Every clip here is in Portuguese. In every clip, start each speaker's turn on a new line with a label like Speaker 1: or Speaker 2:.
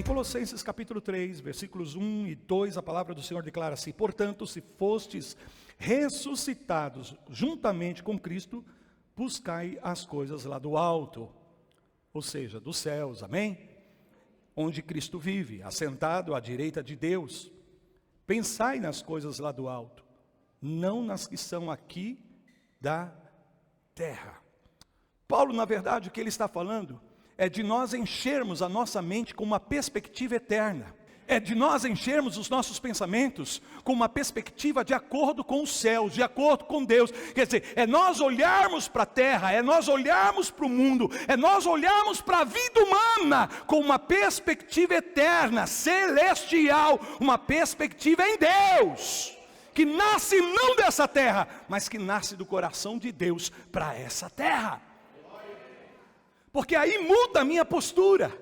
Speaker 1: Colossenses capítulo 3, versículos 1 e 2, a palavra do Senhor declara assim: portanto, se fostes ressuscitados juntamente com Cristo, buscai as coisas lá do alto, ou seja, dos céus, amém? Onde Cristo vive, assentado à direita de Deus. Pensai nas coisas lá do alto, não nas que são aqui da terra. Paulo, na verdade, o que ele está falando é de nós enchermos a nossa mente com uma perspectiva eterna. É de nós enchermos os nossos pensamentos com uma perspectiva de acordo com os céus, de acordo com Deus. Quer dizer, é nós olharmos para a terra, é nós olharmos para o mundo, é nós olharmos para a vida humana com uma perspectiva eterna, celestial, uma perspectiva em Deus, que nasce não dessa terra, mas que nasce do coração de Deus para essa terra. Porque aí muda a minha postura,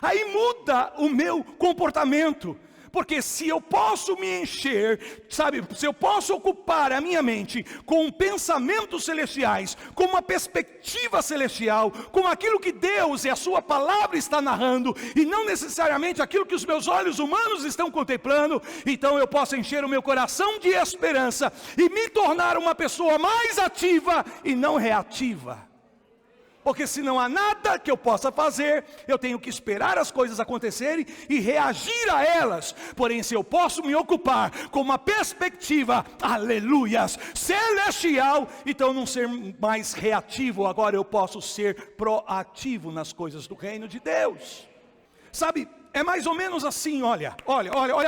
Speaker 1: aí muda o meu comportamento. Porque se eu posso me encher, sabe, se eu posso ocupar a minha mente com pensamentos celestiais, com uma perspectiva celestial, com aquilo que Deus e a sua palavra está narrando, e não necessariamente aquilo que os meus olhos humanos estão contemplando, então eu posso encher o meu coração de esperança e me tornar uma pessoa mais ativa e não reativa. Porque se não há nada que eu possa fazer, eu tenho que esperar as coisas acontecerem e reagir a elas. Porém, se eu posso me ocupar com uma perspectiva, aleluias, celestial, então não ser mais reativo, agora eu posso ser proativo nas coisas do reino de Deus. Sabe, é mais ou menos assim, olha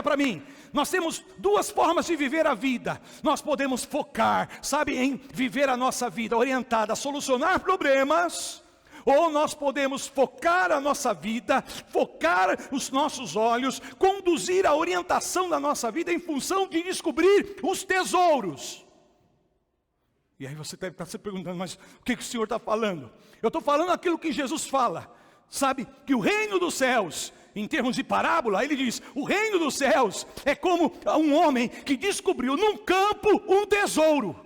Speaker 1: para mim. Nós temos duas formas de viver a vida. Nós podemos focar, sabe, em viver a nossa vida orientada a solucionar problemas, ou nós podemos focar a nossa vida, focar os nossos olhos, conduzir a orientação da nossa vida em função de descobrir os tesouros. E aí você deve estar se perguntando, mas o que o Senhor está falando? Eu estou falando aquilo que Jesus fala, sabe, que o reino dos céus, em termos de parábola, ele diz, o reino dos céus é como um homem que descobriu num campo um tesouro.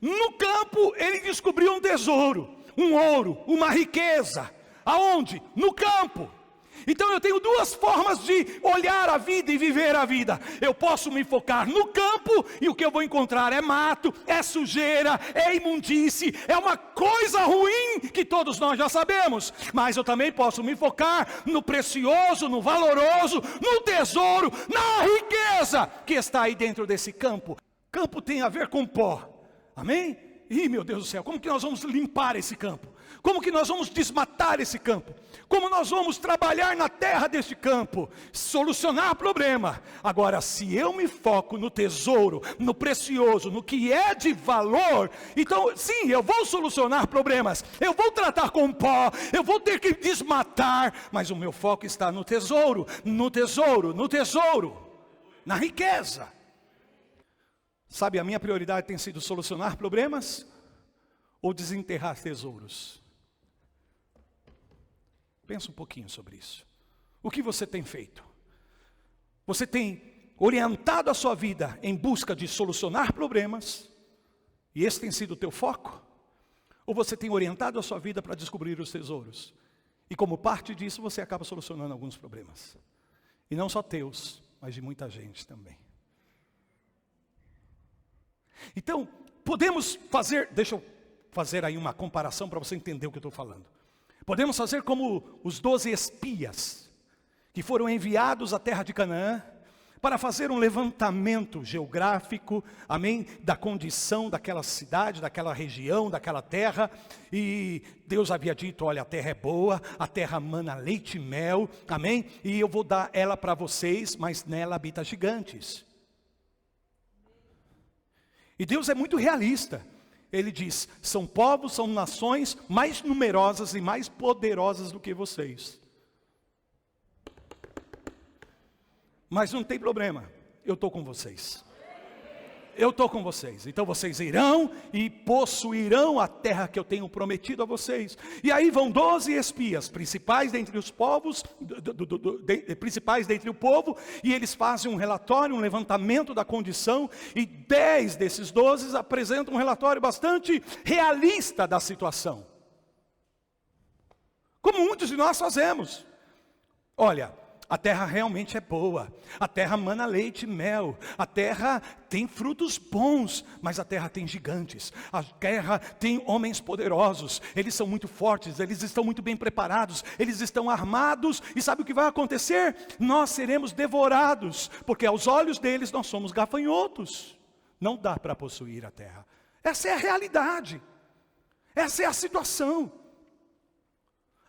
Speaker 1: No campo ele descobriu um tesouro, um ouro, uma riqueza. Aonde? No campo. Então eu tenho duas formas de olhar a vida e viver a vida. Eu posso me focar no campo e o que eu vou encontrar é mato, é sujeira, é imundície, é uma coisa ruim que todos nós já sabemos. Mas eu também posso me focar no precioso, no valoroso, no tesouro, na riqueza que está aí dentro desse campo. Campo tem a ver com pó, amém? Ih, meu Deus do céu, como que nós vamos limpar esse campo? Como que nós vamos desmatar esse campo? Como nós vamos trabalhar na terra deste campo? Solucionar problema. Agora, se eu me foco no tesouro, no precioso, no que é de valor, então sim, eu vou solucionar problemas. Eu vou tratar com pó, eu vou ter que desmatar, mas o meu foco está no tesouro, no tesouro, no tesouro, na riqueza. Sabe, a minha prioridade tem sido solucionar problemas ou desenterrar tesouros? Pensa um pouquinho sobre isso. O que você tem feito? Você tem orientado a sua vida em busca de solucionar problemas, e esse tem sido o teu foco? Ou você tem orientado a sua vida para descobrir os tesouros? E como parte disso, você acaba solucionando alguns problemas. E não só teus, mas de muita gente também. Então, podemos fazer, deixa eu fazer aí uma comparação para você entender o que eu estou falando. Podemos fazer como os 12 espias, que foram enviados à terra de Canaã, para fazer um levantamento geográfico, amém, da condição daquela cidade, daquela região, daquela terra. E Deus havia dito, olha, a terra é boa, a terra mana leite e mel, amém, e eu vou dar ela para vocês, mas nela habita gigantes. E Deus é muito realista. Ele diz, são povos, são nações mais numerosas e mais poderosas do que vocês. Mas não tem problema, eu estou com vocês. Eu estou com vocês, então vocês irão e possuirão a terra que eu tenho prometido a vocês. E aí vão 12 espias, principais dentre os povos, principais dentre o povo, e eles fazem um relatório, um levantamento da condição, e 10 desses 12 apresentam um relatório bastante realista da situação. Como muitos de nós fazemos. Olha, a terra realmente é boa, a terra mana leite e mel, a terra tem frutos bons, mas a terra tem gigantes, a terra tem homens poderosos, eles são muito fortes, eles estão muito bem preparados, eles estão armados, e sabe o que vai acontecer? Nós seremos devorados, porque aos olhos deles nós somos gafanhotos, não dá para possuir a terra. Essa é a realidade, essa é a situação,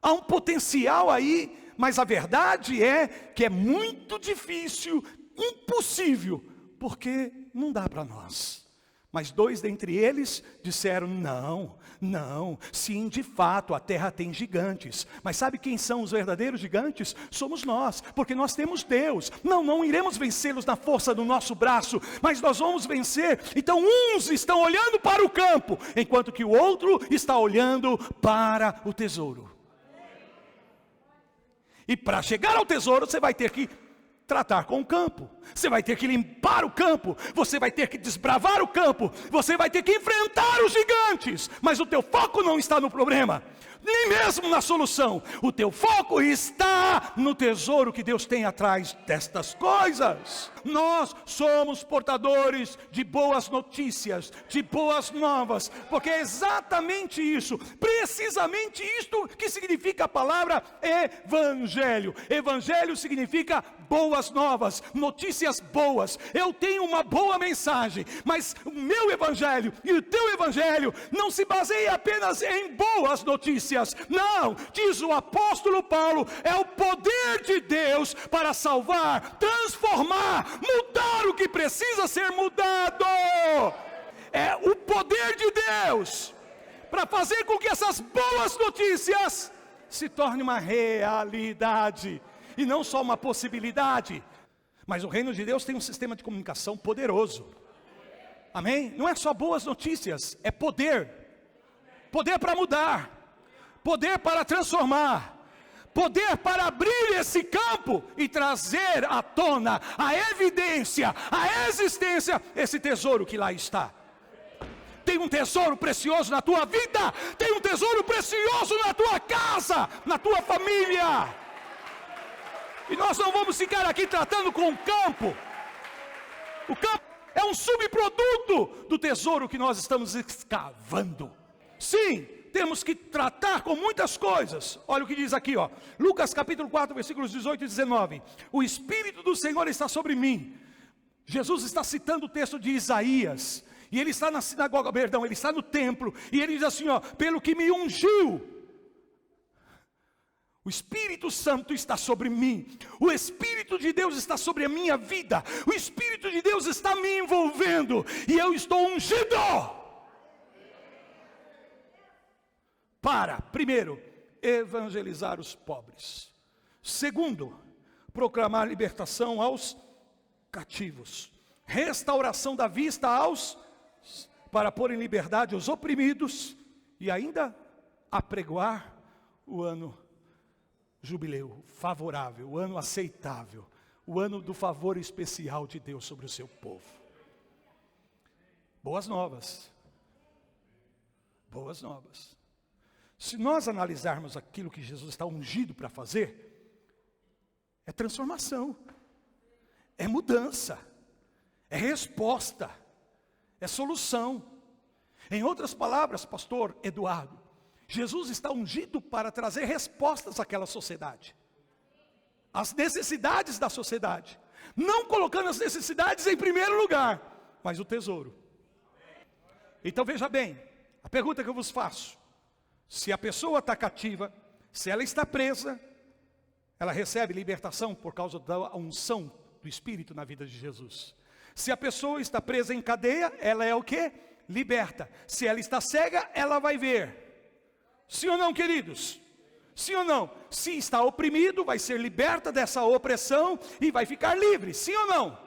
Speaker 1: há um potencial aí, mas a verdade é que é muito difícil, impossível, porque não dá para nós. Mas 2 dentre eles disseram, não, sim, de fato, a terra tem gigantes. Mas sabe quem são os verdadeiros gigantes? Somos nós, porque nós temos Deus. Não iremos vencê-los na força do nosso braço, mas nós vamos vencer. Então uns estão olhando para o campo, enquanto que o outro está olhando para o tesouro. E para chegar ao tesouro, você vai ter que tratar com o campo. Você vai ter que limpar o campo. Você vai ter que desbravar o campo. Você vai ter que enfrentar os gigantes. Mas o teu foco não está no problema, nem mesmo na solução. O teu foco está no tesouro que Deus tem atrás destas coisas. Nós somos portadores de boas notícias, de boas novas, porque é exatamente isso, precisamente isto que significa a palavra evangelho. Evangelho significa boas novas, notícias boas. Eu tenho uma boa mensagem, mas o meu evangelho e o teu evangelho não se baseia apenas em boas notícias. Não, diz o apóstolo Paulo, é o poder de Deus para salvar, transformar, mudar o que precisa ser mudado. É o poder de Deus para fazer com que essas boas notícias se tornem uma realidade, e não só uma possibilidade. Mas o reino de Deus tem um sistema de comunicação poderoso. Amém? Não é só boas notícias, é poder. Poder para mudar, poder para transformar, poder para abrir esse campo e trazer à tona a evidência, a existência, esse tesouro que lá está. Tem um tesouro precioso na tua vida, tem um tesouro precioso na tua casa, na tua família. E nós não vamos ficar aqui tratando com o campo. O campo é um subproduto do tesouro que nós estamos escavando. Sim, temos que tratar com muitas coisas. Olha o que diz aqui, Lucas capítulo 4, versículos 18 e 19. O Espírito do Senhor está sobre mim. Jesus está citando o texto de Isaías. E ele está na sinagoga, ele está no templo. E ele diz assim, pelo que me ungiu. O Espírito Santo está sobre mim. O Espírito de Deus está sobre a minha vida. O Espírito de Deus está me envolvendo. E eu estou ungido. Para, primeiro, evangelizar os pobres. Segundo, proclamar libertação aos cativos. Restauração da vista para pôr em liberdade os oprimidos. E ainda apregoar o ano jubileu, favorável, o ano aceitável, o ano do favor especial de Deus sobre o seu povo. Boas novas. Boas novas. Se nós analisarmos aquilo que Jesus está ungido para fazer, é transformação, é mudança, é resposta, é solução. Em outras palavras, pastor Eduardo, Jesus está ungido para trazer respostas àquela sociedade, às necessidades da sociedade, não colocando as necessidades em primeiro lugar, mas o tesouro. Então veja bem, a pergunta que eu vos faço: se a pessoa está cativa, se ela está presa, ela recebe libertação por causa da unção do Espírito na vida de Jesus. Se a pessoa está presa em cadeia, ela é o quê? Liberta. Se ela está cega, ela vai ver. Sim ou não, queridos? Sim ou não? Se está oprimido, vai ser liberta dessa opressão e vai ficar livre. Sim ou não?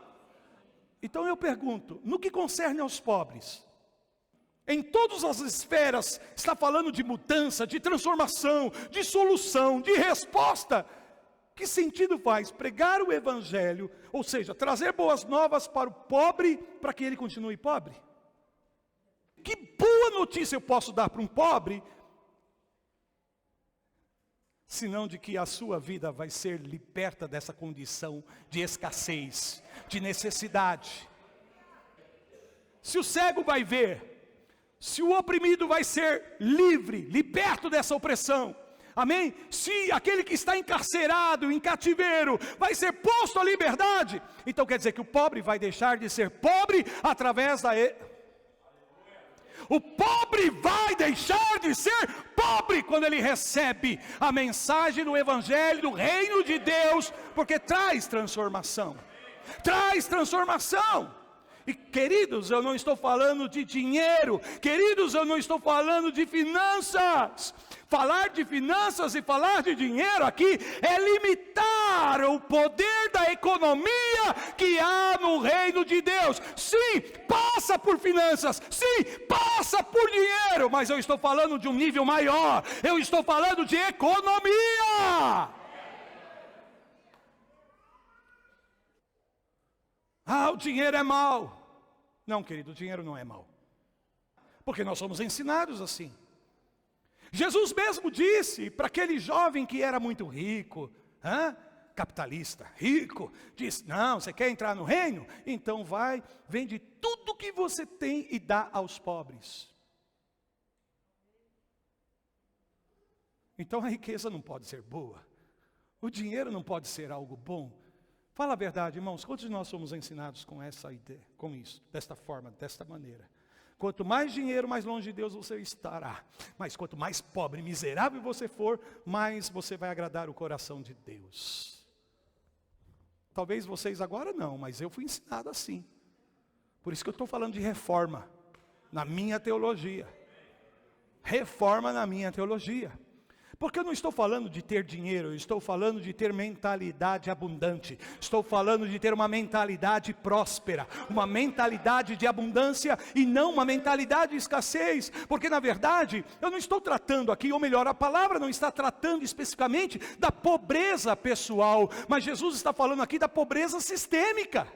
Speaker 1: Então eu pergunto, no que concerne aos pobres, em todas as esferas, está falando de mudança, de transformação, de solução, de resposta. Que sentido faz pregar o evangelho, ou seja, trazer boas novas para o pobre, para que ele continue pobre? Que boa notícia eu posso dar para um pobre, senão de que a sua vida vai ser liberta dessa condição de escassez, de necessidade. Se o cego vai ver, se o oprimido vai ser livre, liberto dessa opressão, amém? Se aquele que está encarcerado, em cativeiro, vai ser posto à liberdade, então quer dizer que o pobre vai deixar de ser pobre através da... O pobre vai deixar de ser pobre quando ele recebe a mensagem do Evangelho, do Reino de Deus, porque traz transformação. Traz transformação. E queridos, eu não estou falando de dinheiro, queridos, eu não estou falando de finanças. Falar de finanças e falar de dinheiro aqui é limitar o poder da economia que há no reino de Deus. Sim, passa por finanças, sim, passa por dinheiro, mas eu estou falando de um nível maior, eu estou falando de economia. Ah, o dinheiro é mau. Não, querido, o dinheiro não é mau, porque nós somos ensinados assim. Jesus mesmo disse para aquele jovem que era muito rico, capitalista, rico, disse: não, você quer entrar no reino? Então vai, vende tudo que você tem e dá aos pobres. Então a riqueza não pode ser boa, o dinheiro não pode ser algo bom. Fala a verdade, irmãos, quantos de nós somos ensinados com essa ideia, com isso, desta forma, desta maneira? Quanto mais dinheiro, mais longe de Deus você estará. Mas quanto mais pobre, miserável você for, mais você vai agradar o coração de Deus. Talvez vocês agora não, mas eu fui ensinado assim. Por isso que eu estou falando de reforma na minha teologia. Reforma na minha teologia. Porque eu não estou falando de ter dinheiro, eu estou falando de ter mentalidade abundante. Estou falando de ter uma mentalidade próspera, uma mentalidade de abundância e não uma mentalidade de escassez. Porque na verdade, eu não estou tratando aqui, ou melhor, a palavra não está tratando especificamente da pobreza pessoal, mas Jesus está falando aqui da pobreza sistêmica.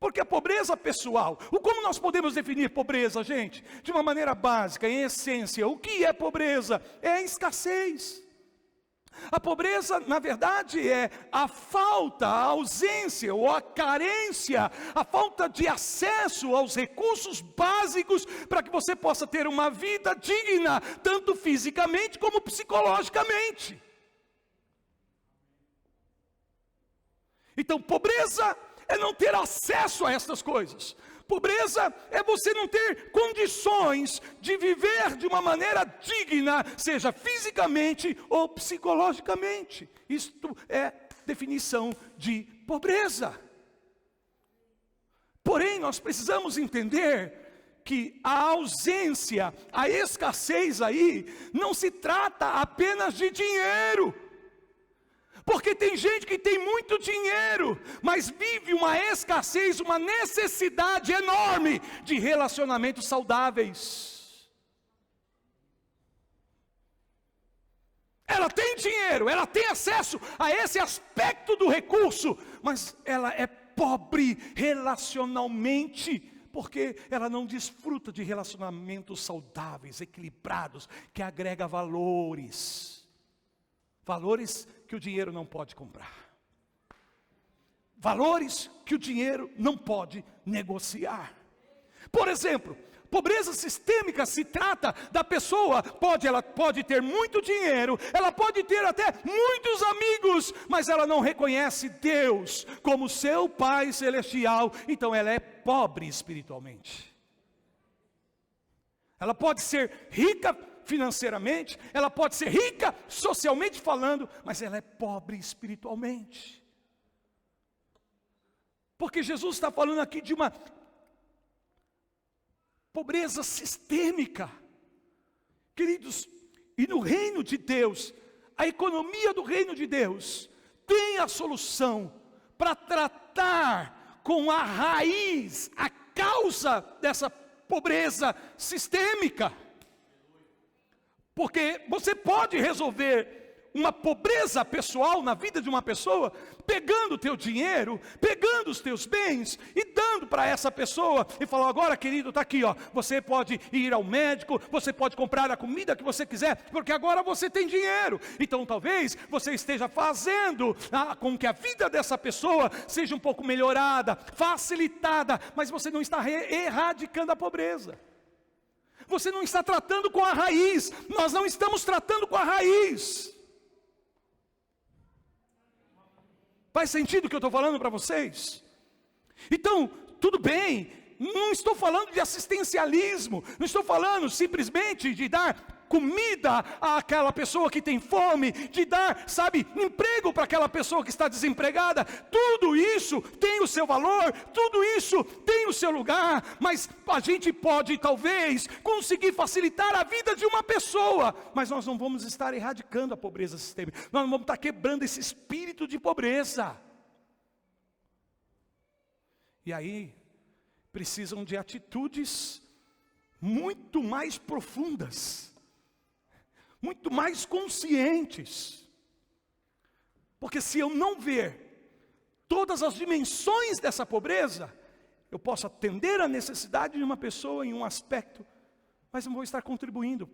Speaker 1: Porque a pobreza pessoal, como nós podemos definir pobreza, gente? De uma maneira básica, em essência, o que é pobreza? É a escassez. A pobreza, na verdade, é a falta, a ausência ou a carência, a falta de acesso aos recursos básicos para que você possa ter uma vida digna, tanto fisicamente como psicologicamente. Então, pobreza é não ter acesso a essas coisas. Pobreza é você não ter condições de viver de uma maneira digna, seja fisicamente ou psicologicamente. Isto é definição de pobreza. Porém, nós precisamos entender que a ausência, a escassez aí, não se trata apenas de dinheiro. Porque tem gente que tem muito dinheiro, mas vive uma escassez, uma necessidade enorme de relacionamentos saudáveis. Ela tem dinheiro, ela tem acesso a esse aspecto do recurso, mas ela é pobre relacionalmente, porque ela não desfruta de relacionamentos saudáveis, equilibrados, que agrega valores. Valores que o dinheiro não pode comprar. Valores que o dinheiro não pode negociar. Por exemplo, pobreza sistêmica se trata da pessoa, ela pode ter muito dinheiro, ela pode ter até muitos amigos, mas ela não reconhece Deus como seu Pai Celestial, então ela é pobre espiritualmente. Ela pode ser rica financeiramente, ela pode ser rica socialmente falando, mas ela é pobre espiritualmente. Porque Jesus está falando aqui de uma pobreza sistêmica. Queridos, e no reino de Deus, a economia do reino de Deus tem a solução para tratar com a raiz, a causa dessa pobreza sistêmica. Porque você pode resolver uma pobreza pessoal na vida de uma pessoa, pegando o teu dinheiro, pegando os teus bens e dando para essa pessoa e falar: agora, querido, está aqui, ó, você pode ir ao médico, você pode comprar a comida que você quiser, porque agora você tem dinheiro. Então talvez você esteja fazendo com que a vida dessa pessoa seja um pouco melhorada, facilitada, mas você não está erradicando a pobreza. Você não está tratando com a raiz. Nós não estamos tratando com a raiz. Faz sentido o que eu estou falando para vocês? Então, tudo bem, não estou falando de assistencialismo, não estou falando simplesmente de dar comida àquela pessoa que tem fome, de dar, emprego para aquela pessoa que está desempregada. Tudo isso tem o seu valor, tudo isso tem o seu lugar, mas a gente pode talvez conseguir facilitar a vida de uma pessoa, mas nós não vamos estar erradicando a pobreza sistêmica, nós não vamos estar quebrando esse espírito de pobreza. E aí, precisam de atitudes muito mais profundas, muito mais conscientes, porque se eu não ver todas as dimensões dessa pobreza, eu posso atender a necessidade de uma pessoa em um aspecto, mas não vou estar contribuindo.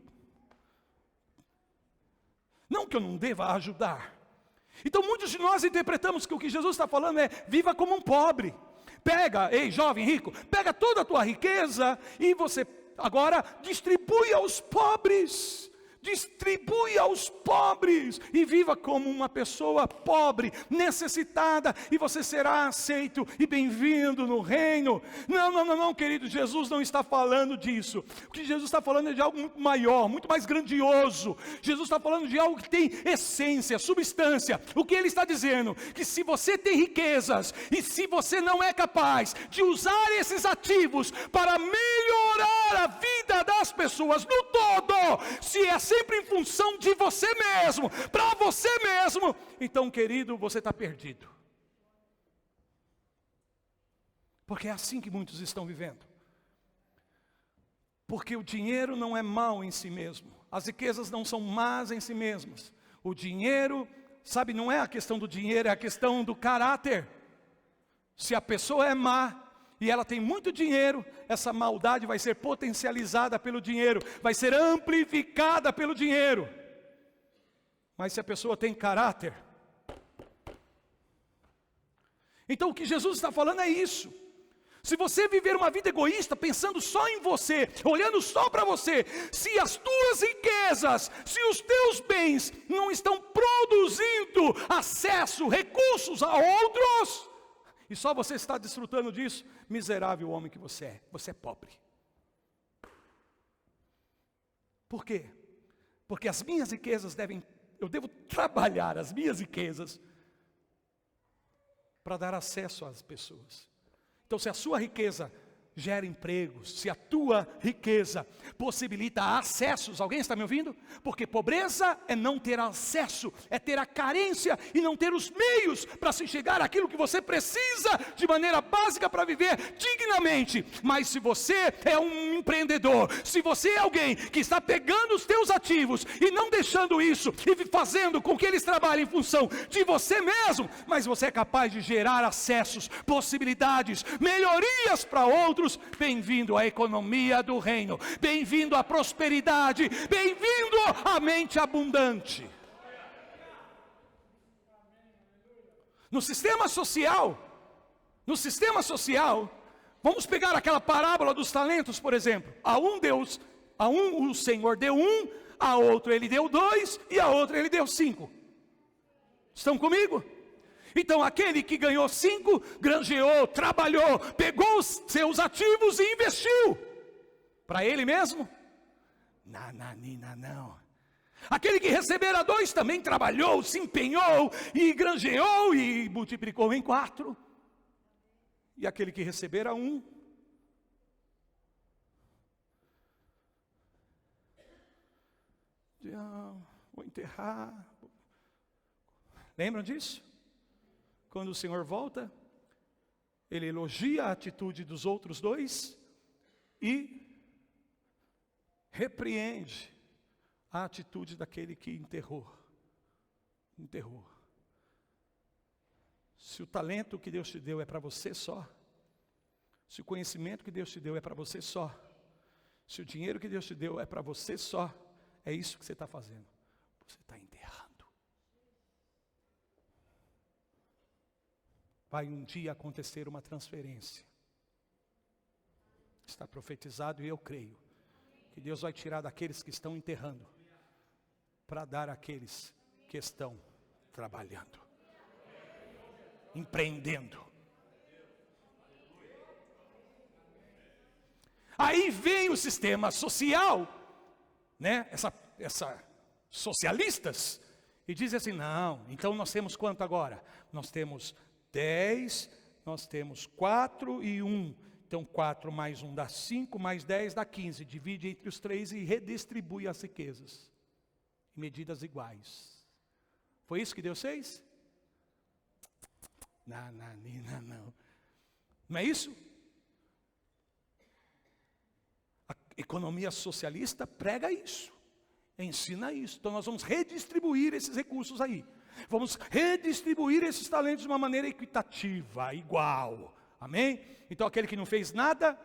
Speaker 1: Não que eu não deva ajudar. Então muitos de nós interpretamos que o que Jesus está falando é: viva como um pobre. Pega, ei jovem rico, pega toda a tua riqueza e você agora distribui aos pobres. Distribui aos pobres e viva como uma pessoa pobre, necessitada, e você será aceito e bem-vindo no reino. Não, querido, Jesus não está falando disso. O que Jesus está falando é de algo muito maior, muito mais grandioso. Jesus está falando de algo que tem essência, substância. O que ele está dizendo? Que se você tem riquezas e se você não é capaz de usar esses ativos para melhorar a vida das pessoas no todo, se é sempre em função de você mesmo, para você mesmo, então, querido, você está perdido. Porque é assim que muitos estão vivendo. Porque o dinheiro não é mau em si mesmo, as riquezas não são más em si mesmas. O dinheiro, não é a questão do dinheiro, é a questão do caráter. Se a pessoa é má e ela tem muito dinheiro, essa maldade vai ser potencializada pelo dinheiro, vai ser amplificada pelo dinheiro. Mas se a pessoa tem caráter, então o que Jesus está falando é isso. Se você viver uma vida egoísta, pensando só em você, olhando só para você, se as tuas riquezas, se os teus bens não estão produzindo acesso, recursos a outros, e só você está desfrutando disso, miserável homem que você é pobre. Por quê? Porque as minhas riquezas eu devo trabalhar as minhas riquezas para dar acesso às pessoas. Então, se a sua riqueza gera empregos, se a tua riqueza possibilita acessos, alguém está me ouvindo? Porque pobreza é não ter acesso, é ter a carência e não ter os meios para se chegar àquilo que você precisa de maneira básica para viver dignamente. Mas se você é um empreendedor, se você é alguém que está pegando os teus ativos e não deixando isso e fazendo com que eles trabalhem em função de você mesmo, mas você é capaz de gerar acessos, possibilidades, melhorias para outros, bem-vindo à economia do reino, bem-vindo à prosperidade, bem-vindo à mente abundante. No sistema social, vamos pegar aquela parábola dos talentos, por exemplo. A um o Senhor deu 1, a outro ele deu 2 e a outra ele deu 5. Estão comigo? Então aquele que ganhou 5, granjeou, trabalhou, pegou os seus ativos e investiu. Para ele mesmo? Não. Aquele que recebera 2 também trabalhou, se empenhou e granjeou e multiplicou em 4. E aquele que recebera 1, vou enterrar. Lembram disso? Quando o Senhor volta, Ele elogia a atitude dos outros 2 e repreende a atitude daquele que enterrou. Enterrou. Se o talento que Deus te deu é para você só, se o conhecimento que Deus te deu é para você só, se o dinheiro que Deus te deu é para você só, é isso que você está fazendo. Você está enterrando. Vai um dia acontecer uma transferência. Está profetizado e eu creio que Deus vai tirar daqueles que estão enterrando para dar àqueles que estão trabalhando, empreendendo. Aí vem o sistema social, né? Essa socialistas, e diz assim: não, então nós temos quanto agora? Nós temos 10, nós temos 4 e 1. Então 4 mais 1 dá 5, mais 10 dá 15. Divide entre os 3 e redistribui as riquezas em medidas iguais. Foi isso que Deus fez? Não. Não é isso? A economia socialista prega isso, ensina isso. Então nós vamos redistribuir esses recursos aí. Vamos redistribuir esses talentos de uma maneira equitativa, igual. Amém? Então aquele que não fez nada,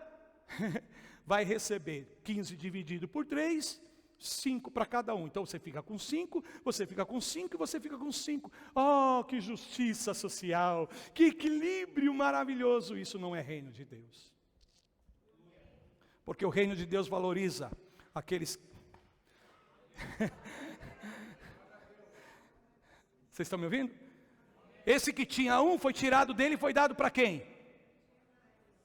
Speaker 1: vai receber 15 dividido por 3, 5 para cada um. Então você fica com 5, você fica com 5 e você fica com 5. Oh, que justiça social, que equilíbrio maravilhoso. Isso não é reino de Deus. Porque o reino de Deus valoriza aqueles... Vocês estão me ouvindo? Esse que tinha um foi tirado dele e foi dado para quem?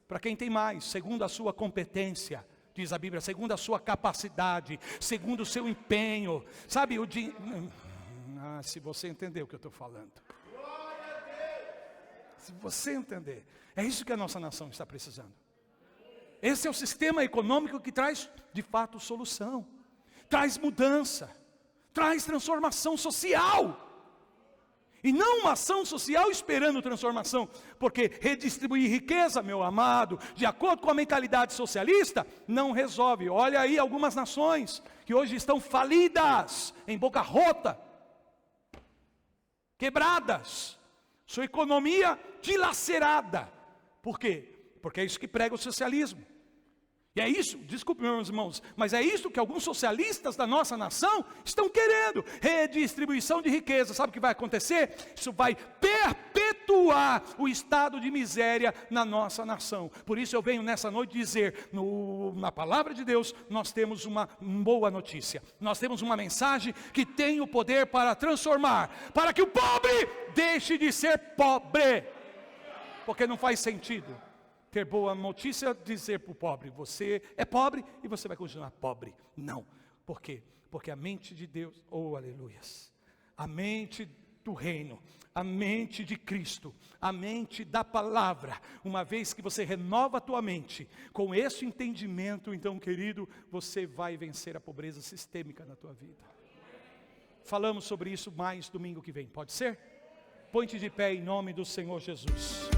Speaker 1: Para quem tem mais, segundo a sua competência, diz a Bíblia, segundo a sua capacidade, segundo o seu empenho. Sabe, se você entender o que eu estou falando. Se você entender, é isso que a nossa nação está precisando. Esse é o sistema econômico que traz, de fato, solução. Traz mudança, traz transformação social. E não uma ação social esperando transformação, porque redistribuir riqueza, meu amado, de acordo com a mentalidade socialista, não resolve. Olha aí algumas nações que hoje estão falidas, em boca rota, quebradas, sua economia dilacerada. Por quê? Porque é isso que prega o socialismo. E é isso, desculpe meus irmãos, mas é isso que alguns socialistas da nossa nação estão querendo, redistribuição de riqueza. Sabe o que vai acontecer? Isso vai perpetuar o estado de miséria na nossa nação. Por isso eu venho nessa noite dizer, na palavra de Deus, nós temos uma boa notícia. Nós temos uma mensagem que tem o poder para transformar, para que o pobre deixe de ser pobre, porque não faz sentido ter boa notícia, dizer para o pobre, você é pobre e você vai continuar pobre. Não. Por quê? Porque a mente de Deus, oh aleluias, a mente do reino, a mente de Cristo, a mente da palavra, uma vez que você renova a tua mente, com esse entendimento, então querido, você vai vencer a pobreza sistêmica na tua vida. Falamos sobre isso mais domingo que vem, pode ser? Põe-te de pé em nome do Senhor Jesus.